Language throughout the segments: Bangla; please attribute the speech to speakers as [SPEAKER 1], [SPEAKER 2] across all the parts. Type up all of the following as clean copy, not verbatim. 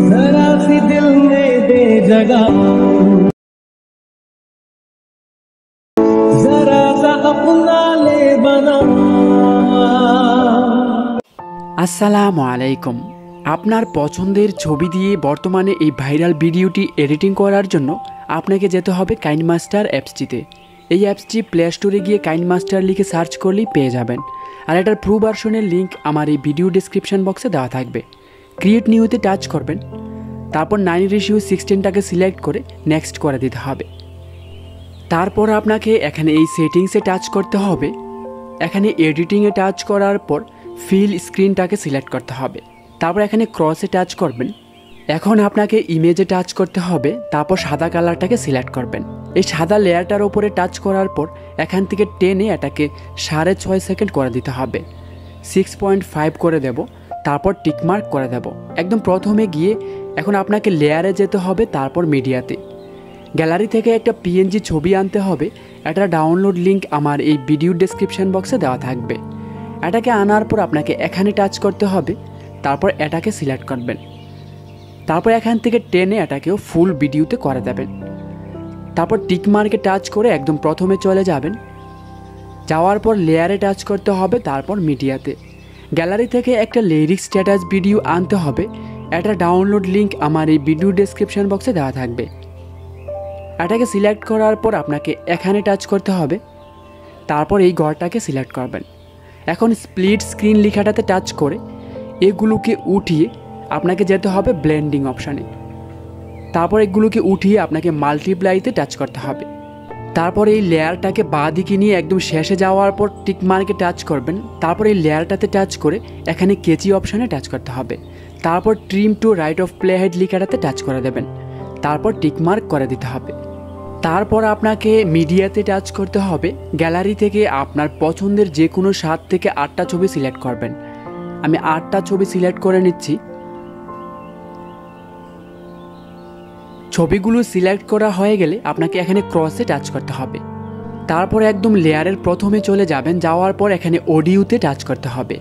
[SPEAKER 1] जरा सी दिल में दे जगह, जरा सा अपना ले बना।
[SPEAKER 2] আসসালামু আলাইকুম। আপনার পছন্দের ছবি দিয়ে বর্তমানে এই ভাইরাল ভিডিওটি এডিটিং করার জন্য আপনাকে যেতে হবে কাইনমাস্টার অ্যাপসটিতে। এই অ্যাপসটি প্লে স্টোরে গিয়ে কাইনমাস্টার লিখে সার্চ করলেই পেয়ে যাবেন। আর এটার প্রো ভার্সনের লিঙ্ক আমার এই ভিডিও ডেসক্রিপশন বক্সে দেওয়া থাকবে। ক্রিয়েট নিউতে টাচ করবেন, তারপর 9:16টাকে সিলেক্ট করে নেক্সট করে দিতে হবে। তারপর আপনাকে এখানে এই সেটিংসে টাচ করতে হবে। এখানে এডিটিংয়ে টাচ করার পর ফিল স্ক্রিনটাকে সিলেক্ট করতে হবে। তারপর এখানে ক্রসে টাচ করবেন। এখন আপনাকে ইমেজে টাচ করতে হবে, তারপর সাদা কালারটাকে সিলেক্ট করবেন। এই সাদা লেয়ারটার উপরে টাচ করার পর এখান থেকে টেনে এটাকে 6.5 সেকেন্ড করে দিতে হবে। 6.5 করে দেব, তারপর টিকমার্ক করে দেব। একদম প্রথমে গিয়ে এখন আপনাকে লেয়ারে যেতে হবে, তারপর মিডিয়াতে। গ্যালারি থেকে একটা পিএনজি ছবি আনতে হবে। এটার ডাউনলোড লিঙ্ক আমার এই ভিডিও ডেসক্রিপশন বক্সে দেওয়া থাকবে। এটাকে আনার পর আপনাকে এখানে টাচ করতে হবে, তারপর এটাকে সিলেক্ট করবেন। তারপর এখান থেকে টেনে এটাকেও ফুল ভিডিওতে করে দেবেন। তারপর টিকমার্কে টাচ করে একদম প্রথমে চলে যাবেন। যাওয়ার পর লেয়ারে টাচ করতে হবে, তারপর মিডিয়াতে। গ্যালারি থেকে একটা লিরিক্স স্ট্যাটাস ভিডিও আনতে হবে। এটার ডাউনলোড লিঙ্ক আমার এই ভিডিও ডেসক্রিপশন বক্সে দেওয়া থাকবে। এটাকে সিলেক্ট করার পর আপনাকে এখানে টাচ করতে হবে, তারপর এই ঘরটাকে সিলেক্ট করবেন। এখন স্প্লিট স্ক্রিন লেখাটাতে টাচ করে এগুলোকে উঠিয়ে আপনাকে যেতে হবে ব্লেন্ডিং অপশানে। তারপর এগুলোকে উঠিয়ে আপনাকে মাল্টিপ্লাইতে টাচ করতে হবে। তারপর এই লেয়ারটাকে বাঁ দিকে নিয়ে একদম শেষে যাওয়ার পর টিকমার্কে টাচ করবেন। তারপর এই লেয়ারটাতে টাচ করে এখানে কেচি অপশানে টাচ করতে হবে। তারপর trim to right of play head লেখাটাতে টাচ করে দেবেন। তারপর টিকমার্ক করে দিতে হবে। তারপর আপনাকে মিডিয়াতে টাচ করতে হবে। গ্যালারি থেকে আপনার পছন্দের যে কোনো 7 থেকে 8টা ছবি সিলেক্ট করবেন। আমি 8টা ছবি সিলেক্ট করে নিচ্ছি। ছবিগুলো সিলেক্ট করা হয়ে গেলে আপনাকে এখানে ক্রসে টাচ করতে হবে। তারপর একদম লেয়ারের প্রথমে চলে যাবেন। যাওয়ার পর এখানে অডিওতে টাচ করতে হবে।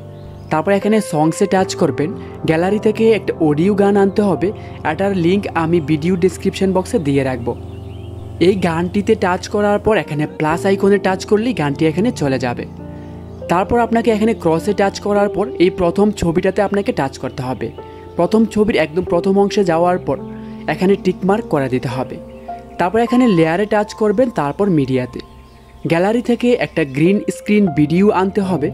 [SPEAKER 2] তারপর এখানে সংসে টাচ করবেন। গ্যালারি থেকে একটা অডিও গান আনতে হবে। এটার লিঙ্ক আমি ভিডিও ডেসক্রিপশন বক্সে দিয়ে রাখবো। এই গানটিতে টাচ করার পর এখানে প্লাস আইকনে টাচ করলেই গানটি এখানে চলে যাবে। তারপর আপনাকে এখানে ক্রসে টাচ করার পর এই প্রথম ছবিটাতে আপনাকে টাচ করতে হবে। প্রথম ছবির একদম প্রথম অংশে যাওয়ার পর এখানে টিকমার্ক করে দিতে হবে। তারপর এখানে লেয়ারে টাচ করবেন, তারপর মিডিয়াতে। গ্যালারি থেকে একটা গ্রিন স্ক্রিন ভিডিও আনতে হবে।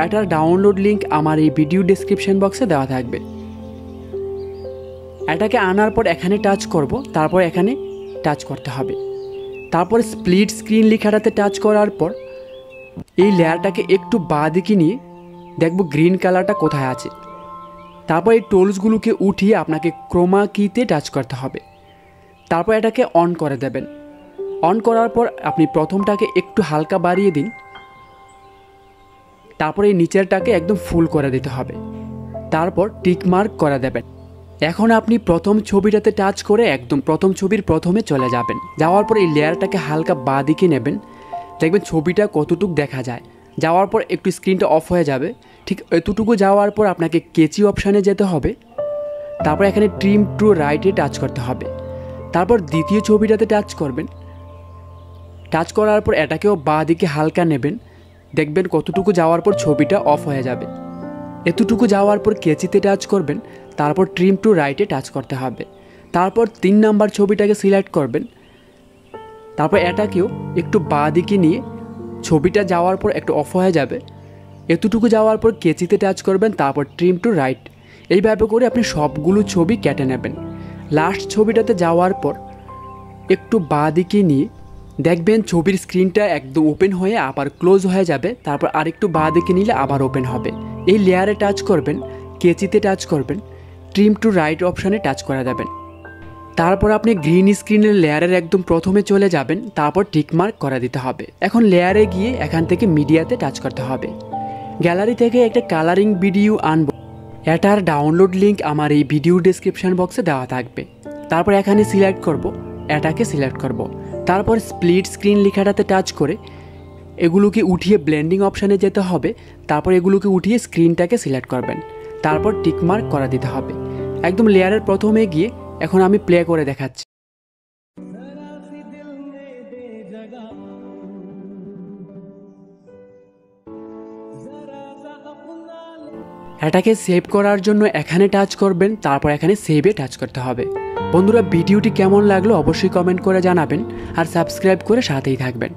[SPEAKER 2] এটার ডাউনলোড লিঙ্ক আমার এই ভিডিও ডেসক্রিপশন বক্সে দেওয়া থাকবে। এটাকে আনার পর এখানে টাচ করব, তারপর এখানে টাচ করতে হবে। তারপর স্প্লিট স্ক্রিন লেখাটাতে টাচ করার পর এই লেয়ারটাকে একটু বাঁ দিকে নিয়ে দেখব গ্রিন কালারটা কোথায় আছে। তারপর এই টোলসগুলোকে উঠিয়ে আপনাকে ক্রোমা কিতে টাচ করতে হবে। তারপর এটাকে অন করে দেবেন। অন করার পর আপনি প্রথমটাকে একটু হালকা বাড়িয়ে দিন। তারপর এই নিচেরটাকে একদম ফুল করে দিতে হবে। তারপর টিকমার্ক করে দেবেন। এখন আপনি প্রথম ছবিটাতে টাচ করে একদম প্রথম ছবির প্রথমে চলে যাবেন। যাওয়ার পর এই লেয়ারটাকে হালকা বাঁ দিকে নেবেন। দেখবেন ছবিটা কতটুকু দেখা যায়। যাওয়ার পর একটু স্ক্রিনটা অফ হয়ে যাবে। ঠিক এতটুকু যাওয়ার পর আপনাকে কেচি অপশানে যেতে হবে। তারপর এখানে ট্রিম টু রাইটে টাচ করতে হবে। তারপর দ্বিতীয় ছবিটাতে টাচ করবেন। টাচ করার পর এটাকেও বাঁ দিকে হালকা নেবেন। দেখবেন কতটুকু যাওয়ার পর ছবিটা অফ হয়ে যাবে। এতটুকু যাওয়ার পর কেচিতে টাচ করবেন। তারপর ট্রিম টু রাইটে টাচ করতে হবে। তারপর 3 নাম্বার ছবিটাকে সিলেক্ট করবেন। তারপর এটাকেও একটু বাঁ দিকে নিয়ে ছবিটা যাওয়ার পর একটু অফ হয়ে যাবে। এতটুকু যাওয়ার পর কেচিতে টাচ করবেন, তারপর ট্রিম টু রাইট। এইভাবে করে আপনি সবগুলো ছবি কেটে নেবেন। লাস্ট ছবিটাতে যাওয়ার পর একটু বাঁ দিকে নিয়ে দেখবেন ছবির স্ক্রিনটা একদম ওপেন হয়ে আবার ক্লোজ হয়ে যাবে। তারপর আরেকটু বাঁ দিকে নিলে আবার ওপেন হবে। এই লেয়ারে টাচ করবেন, কেচিতে টাচ করবেন, ট্রিম টু রাইট অপশানে টাচ করে দেবেন। তারপর আপনি গ্রিন স্ক্রিনের লেয়ারের একদম প্রথমে চলে যাবেন। তারপর টিকমার্ক করে দিতে হবে। এখন লেয়ারে গিয়ে এখান থেকে মিডিয়াতে টাচ করতে হবে। গ্যালারি থেকে একটা কালারিং ভিডিও আনবো। এটার ডাউনলোড লিঙ্ক আমার এই ভিডিও ডেসক্রিপশন বক্সে দেওয়া থাকবে। তারপর এখানে সিলেক্ট করব, এটাকে সিলেক্ট করব। তারপর স্প্লিট স্ক্রিন লেখাটাতে টাচ করে এগুলোকে উঠিয়ে ব্লেন্ডিং অপশানে যেতে হবে। তারপর এগুলোকে উঠিয়ে স্ক্রিনটাকে সিলেক্ট করবেন। তারপর টিকমার্ক করে দিতে হবে। একদম লেয়ারের প্রথমে গিয়ে এখন আমি প্লে করে দেখাচ্ছি। এটাকে সেভ করার জন্য এখানে টাচ করবেন, তারপর এখানে সেভে টাচ করতে হবে। বন্ধুরা, ভিডিওটি কেমন লাগলো অবশ্যই কমেন্ট করে জানাবেন আর সাবস্ক্রাইব করে সাথেই থাকবেন।